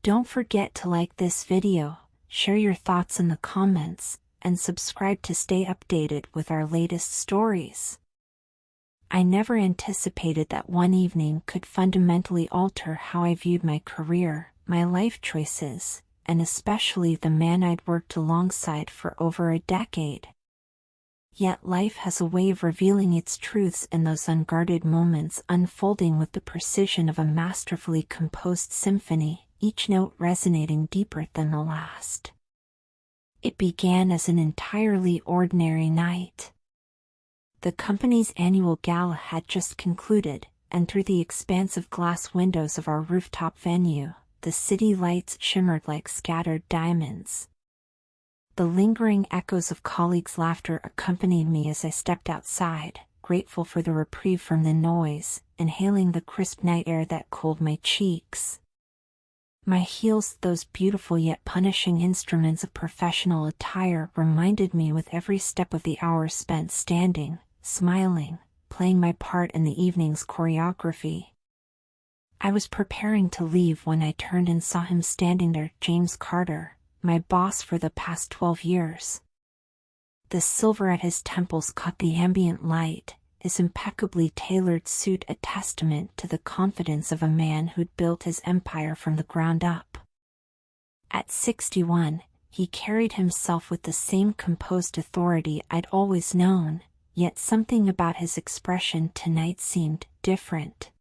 Don't forget to like this video, share your thoughts in the comments, and subscribe to stay updated with our latest stories. I never anticipated that one evening could fundamentally alter how I viewed my career, my life choices, and especially the man I'd worked alongside for over a decade. Yet life has a way of revealing its truths in those unguarded moments, unfolding with the precision of a masterfully composed symphony, each note resonating deeper than the last. It began as an entirely ordinary night. The company's annual gala had just concluded, and through the expansive glass windows of our rooftop venue, the city lights shimmered like scattered diamonds. The lingering echoes of colleagues' laughter accompanied me as I stepped outside, grateful for the reprieve from the noise, inhaling the crisp night air that cooled my cheeks. My heels, those beautiful yet punishing instruments of professional attire, reminded me with every step of the hours spent standing, smiling, playing my part in the evening's choreography. I was preparing to leave when I turned and saw him standing there, James Carter, my boss for the past 12 years. The silver at his temples caught the ambient light, his impeccably tailored suit a testament to the confidence of a man who'd built his empire from the ground up. At 61, he carried himself with the same composed authority I'd always known, yet something about his expression tonight seemed different.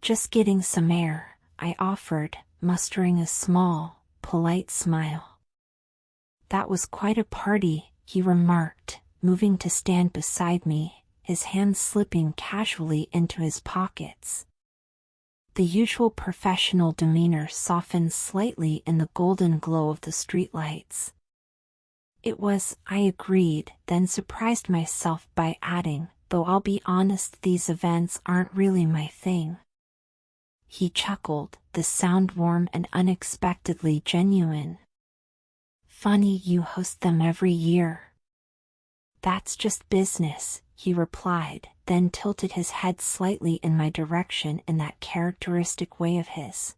"Just getting some air," I offered, mustering a small, polite smile. "That was quite a party," he remarked, moving to stand beside me, his hands slipping casually into his pockets. The usual professional demeanor softened slightly in the golden glow of the streetlights. "It was," I agreed, then surprised myself by adding, "though I'll be honest, these events aren't really my thing." He chuckled, the sound warm and unexpectedly genuine. "Funny you host them every year." "That's just business," he replied, then tilted his head slightly in my direction in that characteristic way of his.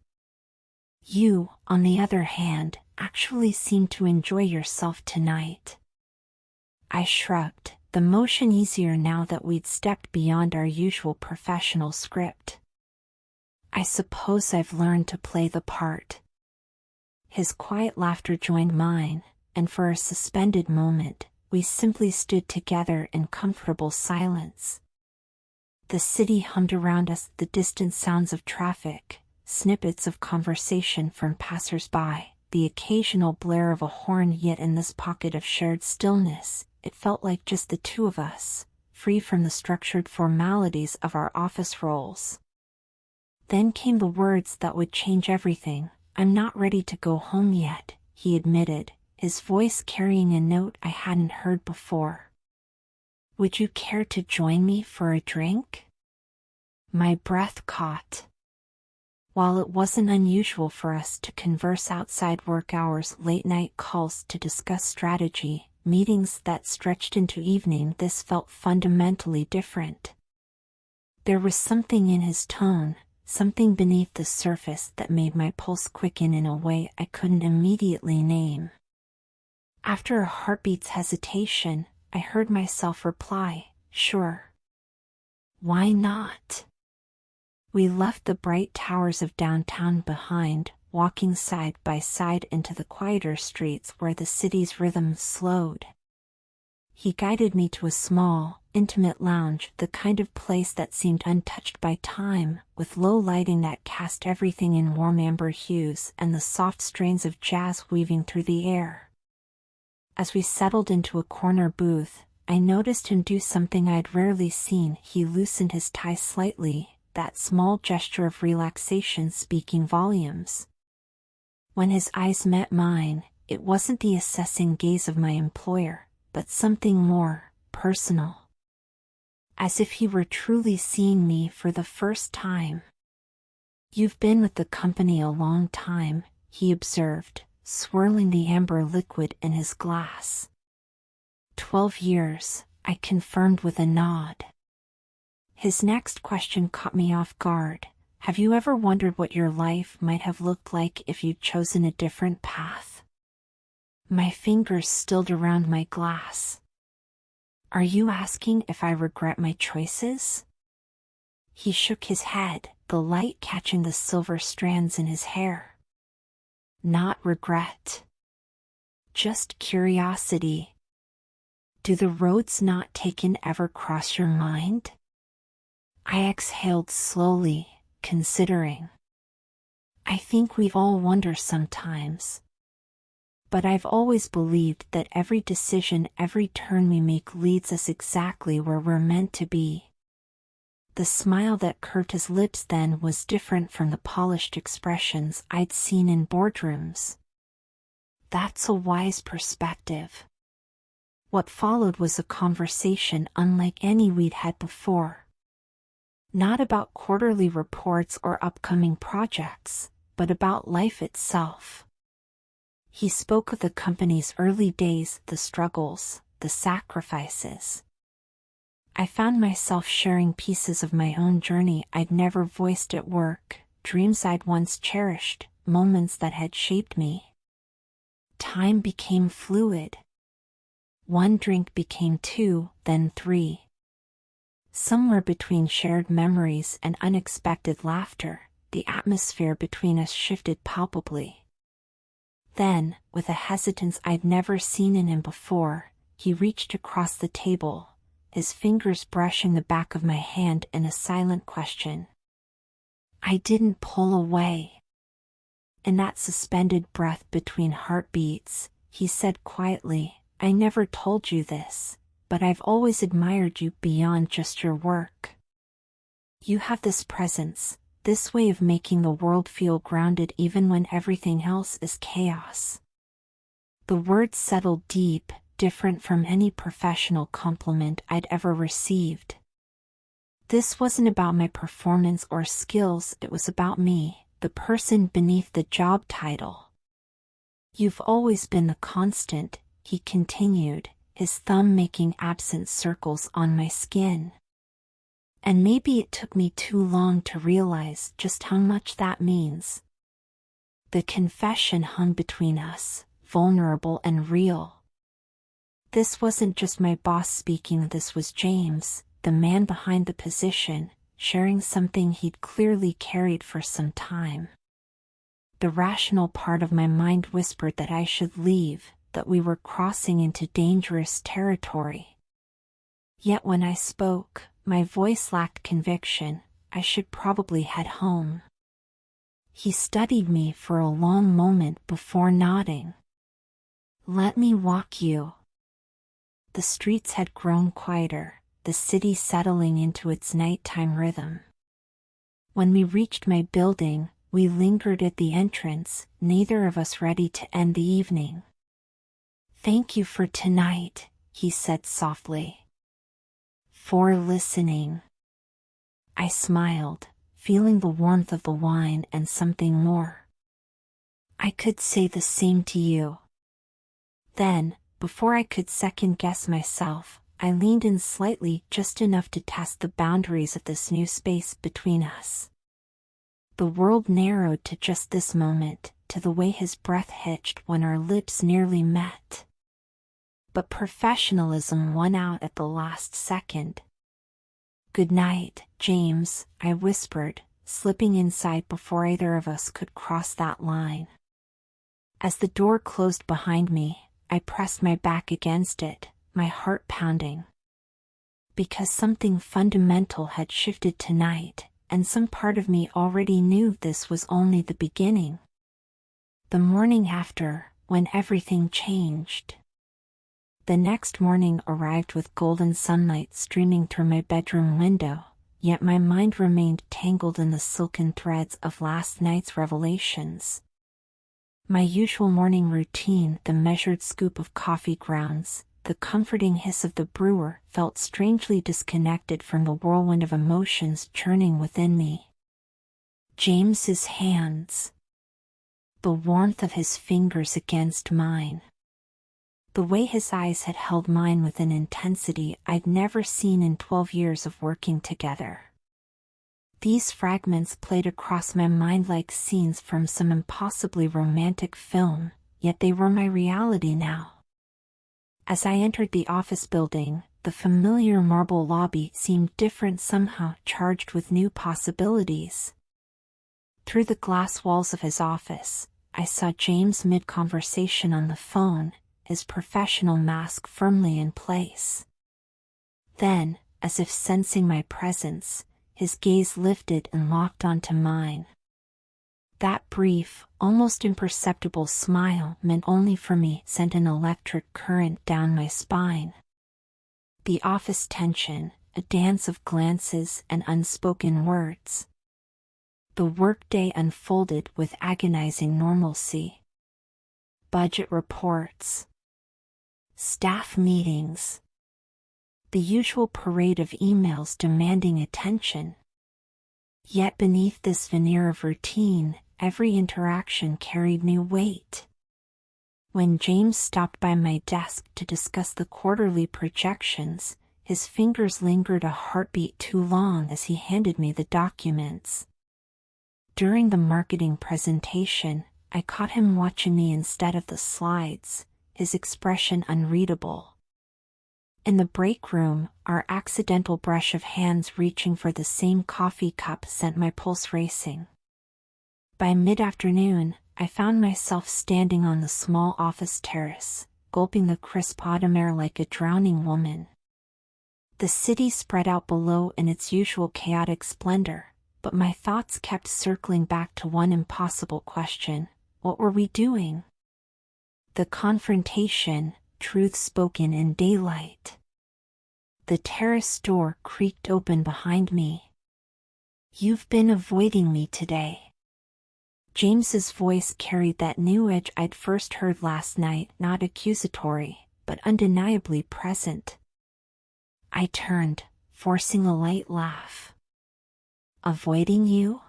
"You, on the other hand, actually seem to enjoy yourself tonight." I shrugged, the motion easier now that we'd stepped beyond our usual professional script. "I suppose I've learned to play the part." His quiet laughter joined mine, and for a suspended moment, we simply stood together in comfortable silence. The city hummed around us, the distant sounds of traffic, snippets of conversation from passers-by, the occasional blare of a horn, yet in this pocket of shared stillness, it felt like just the two of us, free from the structured formalities of our office roles. Then came the words that would change everything. "I'm not ready to go home yet," he admitted, his voice carrying a note I hadn't heard before. "Would you care to join me for a drink?" My breath caught. While it wasn't unusual for us to converse outside work hours, late-night calls to discuss strategy, meetings that stretched into evening, this felt fundamentally different. There was something in his tone, something beneath the surface that made my pulse quicken in a way I couldn't immediately name. After a heartbeat's hesitation, I heard myself reply, "Sure. Why not?" We left the bright towers of downtown behind, walking side by side into the quieter streets where the city's rhythm slowed. He guided me to a small, intimate lounge, the kind of place that seemed untouched by time, with low lighting that cast everything in warm amber hues and the soft strains of jazz weaving through the air. As we settled into a corner booth, I noticed him do something I'd rarely seen. He loosened his tie slightly, that small gesture of relaxation speaking volumes. When his eyes met mine, it wasn't the assessing gaze of my employer, but something more personal. As if he were truly seeing me for the first time. "You've been with the company a long time," he observed, swirling the amber liquid in his glass. 12 years, I confirmed with a nod. His next question caught me off guard. Have you ever wondered what your life might have looked like if you'd chosen a different path? My fingers stilled around my glass. Are you asking if I regret my choices? He shook his head, the light catching the silver strands in his hair. Not regret. Just curiosity. Do the roads not taken ever cross your mind? I exhaled slowly, considering. I think we all wonder sometimes. But I've always believed that every decision, every turn we make leads us exactly where we're meant to be. The smile that curved his lips then was different from the polished expressions I'd seen in boardrooms. That's a wise perspective. What followed was a conversation unlike any we'd had before. Not about quarterly reports or upcoming projects, but about life itself. He spoke of the company's early days, the struggles, the sacrifices. I found myself sharing pieces of my own journey I'd never voiced at work, dreams I'd once cherished, moments that had shaped me. Time became fluid. One drink became 2, then 3. Somewhere between shared memories and unexpected laughter, the atmosphere between us shifted palpably. Then, with a hesitance I'd never seen in him before, he reached across the table, his fingers brushing the back of my hand in a silent question. I didn't pull away. In that suspended breath between heartbeats, he said quietly, I never told you this, but I've always admired you beyond just your work. You have this presence, this way of making the world feel grounded even when everything else is chaos. The words settled deep, different from any professional compliment I'd ever received. This wasn't about my performance or skills, it was about me, the person beneath the job title. You've always been the constant, he continued, his thumb making absent circles on my skin. And maybe it took me too long to realize just how much that means. The confession hung between us, vulnerable and real. This wasn't just my boss speaking, this was James, the man behind the position, sharing something he'd clearly carried for some time. The rational part of my mind whispered that I should leave, that we were crossing into dangerous territory. Yet when I spoke, my voice lacked conviction. I should probably head home. He studied me for a long moment before nodding. Let me walk you. The streets had grown quieter, the city settling into its nighttime rhythm. When we reached my building, we lingered at the entrance, neither of us ready to end the evening. Thank you for tonight, he said softly. For listening. I smiled, feeling the warmth of the wine and something more. I could say the same to you. Then, before I could second-guess myself, I leaned in slightly, just enough to test the boundaries of this new space between us. The world narrowed to just this moment, to the way his breath hitched when our lips nearly met. But professionalism won out at the last second. Good night, James, I whispered, slipping inside before either of us could cross that line. As the door closed behind me, I pressed my back against it, my heart pounding. Because something fundamental had shifted tonight, and some part of me already knew this was only the beginning. The morning after, when everything changed. The next morning arrived with golden sunlight streaming through my bedroom window, yet my mind remained tangled in the silken threads of last night's revelations. My usual morning routine, the measured scoop of coffee grounds, the comforting hiss of the brewer, felt strangely disconnected from the whirlwind of emotions churning within me. James's hands. The warmth of his fingers against mine. The way his eyes had held mine with an intensity I'd never seen in 12 years of working together. These fragments played across my mind like scenes from some impossibly romantic film, yet they were my reality now. As I entered the office building, the familiar marble lobby seemed different, somehow charged with new possibilities. Through the glass walls of his office, I saw James mid-conversation on the phone, his professional mask firmly in place. Then, as if sensing my presence, his gaze lifted and locked onto mine. That brief, almost imperceptible smile meant only for me, sent an electric current down my spine. The office tension, a dance of glances and unspoken words. The workday unfolded with agonizing normalcy. Budget reports. Staff meetings. The usual parade of emails demanding attention. Yet beneath this veneer of routine, every interaction carried new weight. When James stopped by my desk to discuss the quarterly projections, his fingers lingered a heartbeat too long as he handed me the documents. During the marketing presentation, I caught him watching me instead of the slides, his expression unreadable. In the break room, our accidental brush of hands reaching for the same coffee cup sent my pulse racing. By mid-afternoon, I found myself standing on the small office terrace, gulping the crisp autumn air like a drowning woman. The city spread out below in its usual chaotic splendor, but my thoughts kept circling back to one impossible question: what were we doing? The confrontation, truth spoken in daylight. The terrace door creaked open behind me. "You've been avoiding me today." James's voice carried that new edge I'd first heard last night, not accusatory, but undeniably present. I turned, forcing a light laugh. "Avoiding you?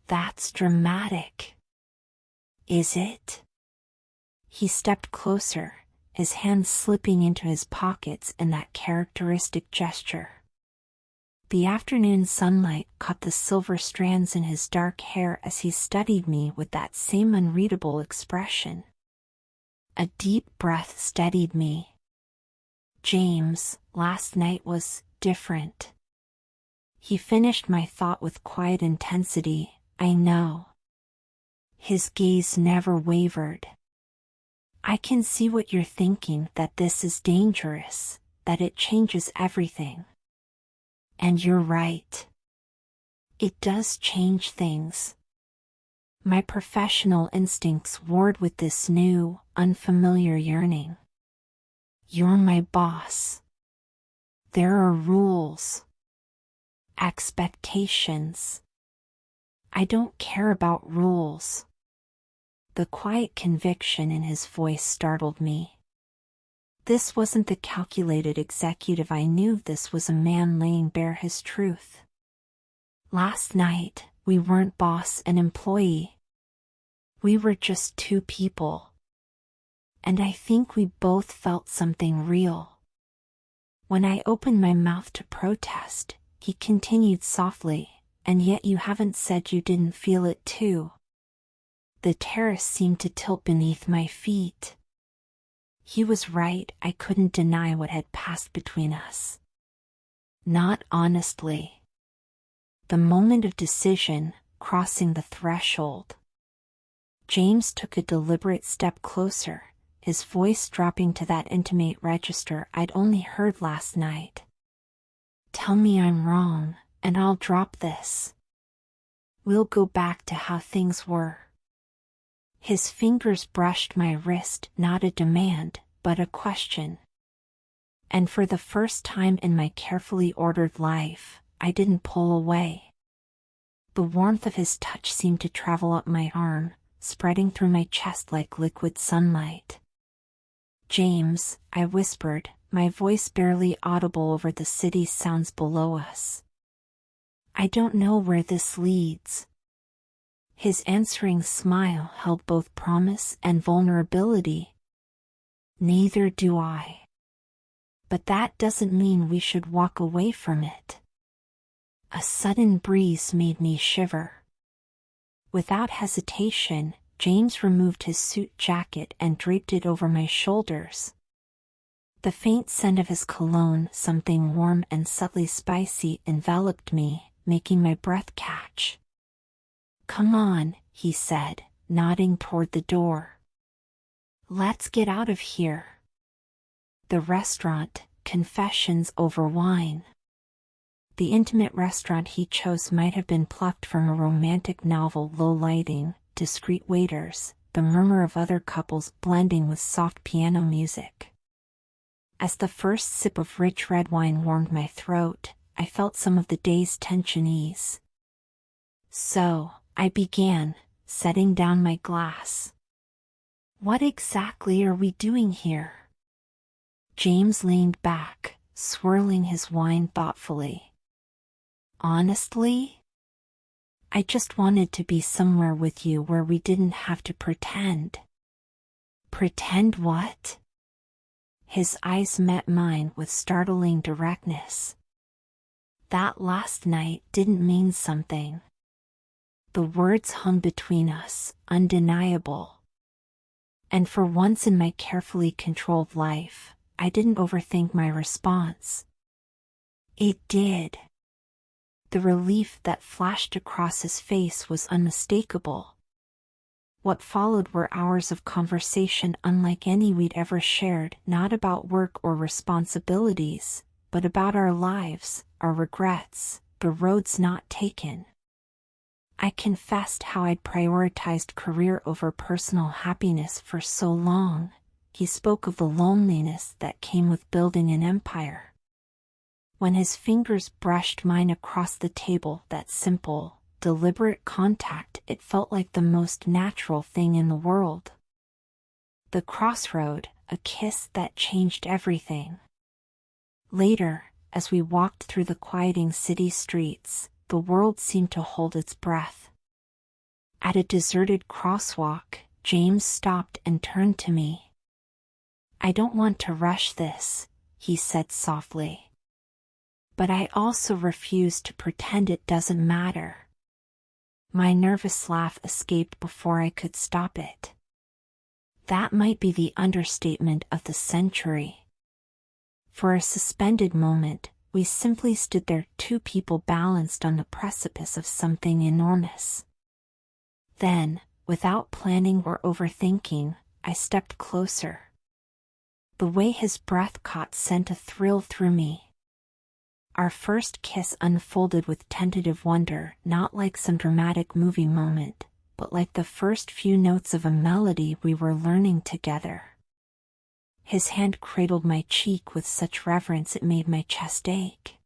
That's dramatic. Is it?" He stepped closer, his hands slipping into his pockets in that characteristic gesture. The afternoon sunlight caught the silver strands in his dark hair as he studied me with that same unreadable expression. A deep breath steadied me. "James, last night was different." He finished my thought with quiet intensity. "I know." His gaze never wavered. "I can see what you're thinking, that this is dangerous, that it changes everything. And you're right. It does change things." My professional instincts warred with this new, unfamiliar yearning. "You're my boss. There are rules. Expectations. I don't care about rules." The quiet conviction in his voice startled me. This wasn't the calculated executive I knew, this was a man laying bare his truth. Last night, we weren't boss and employee. We were just two people. And I think we both felt something real. When I opened my mouth to protest, he continued softly, "And yet you haven't said you didn't feel it too." The terrace seemed to tilt beneath my feet. He was right, I couldn't deny what had passed between us. Not honestly. The moment of decision, crossing the threshold. James took a deliberate step closer, his voice dropping to that intimate register I'd only heard last night. "Tell me I'm wrong, and I'll drop this. We'll go back to how things were." His fingers brushed my wrist, not a demand, but a question. And for the first time in my carefully ordered life, I didn't pull away. The warmth of his touch seemed to travel up my arm, spreading through my chest like liquid sunlight. "James," I whispered, my voice barely audible over the city's sounds below us. "I don't know where this leads." His answering smile held both promise and vulnerability. "Neither do I. But that doesn't mean we should walk away from it." A sudden breeze made me shiver. Without hesitation, James removed his suit jacket and draped it over my shoulders. The faint scent of his cologne, something warm and subtly spicy, enveloped me, making my breath catch. "Come on," he said, nodding toward the door. "Let's get out of here." The restaurant, confessions over wine. The intimate restaurant he chose might have been plucked from a romantic novel. Low lighting, discreet waiters, the murmur of other couples blending with soft piano music. As the first sip of rich red wine warmed my throat, I felt some of the day's tension ease. "So," I began, setting down my glass. "What exactly are we doing here?" James leaned back, swirling his wine thoughtfully. "Honestly, I just wanted to be somewhere with you where we didn't have to pretend." "Pretend what?" His eyes met mine with startling directness. "That last night didn't mean something." The words hung between us, undeniable. And for once in my carefully controlled life, I didn't overthink my response. It did. The relief that flashed across his face was unmistakable. What followed were hours of conversation unlike any we'd ever shared, not about work or responsibilities, but about our lives, our regrets, the roads not taken. I confessed how I'd prioritized career over personal happiness for so long. He spoke of the loneliness that came with building an empire. When his fingers brushed mine across the table, that simple, deliberate contact, it felt like the most natural thing in the world. The crossroad, a kiss that changed everything. Later, as we walked through the quieting city streets, the world seemed to hold its breath. At a deserted crosswalk, James stopped and turned to me. "I don't want to rush this," he said softly. "But I also refuse to pretend it doesn't matter." My nervous laugh escaped before I could stop it. That might be the understatement of the century. For a suspended moment, we simply stood there, two people balanced on the precipice of something enormous. Then, without planning or overthinking, I stepped closer. The way his breath caught sent a thrill through me. Our first kiss unfolded with tentative wonder, not like some dramatic movie moment, but like the first few notes of a melody we were learning together. His hand cradled my cheek with such reverence it made my chest ache.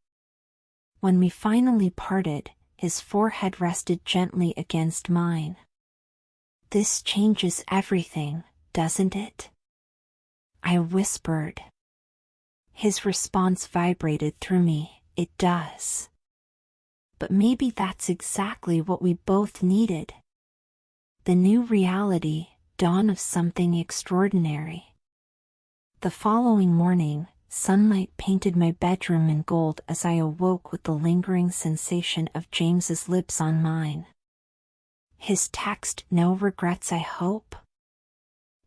When we finally parted, his forehead rested gently against mine. "This changes everything, doesn't it?" I whispered. His response vibrated through me, "It does." But maybe that's exactly what we both needed. The new reality, dawn of something extraordinary. The following morning, sunlight painted my bedroom in gold as I awoke with the lingering sensation of James's lips on mine. His text, "No regrets I hope,"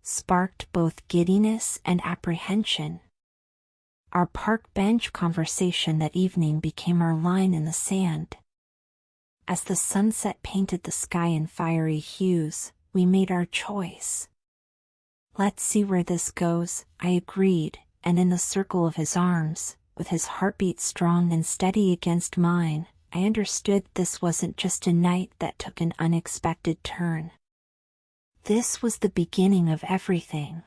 sparked both giddiness and apprehension. Our park bench conversation that evening became our line in the sand. As the sunset painted the sky in fiery hues, we made our choice. "Let's see where this goes," I agreed, and in the circle of his arms, with his heartbeat strong and steady against mine, I understood this wasn't just a night that took an unexpected turn. This was the beginning of everything.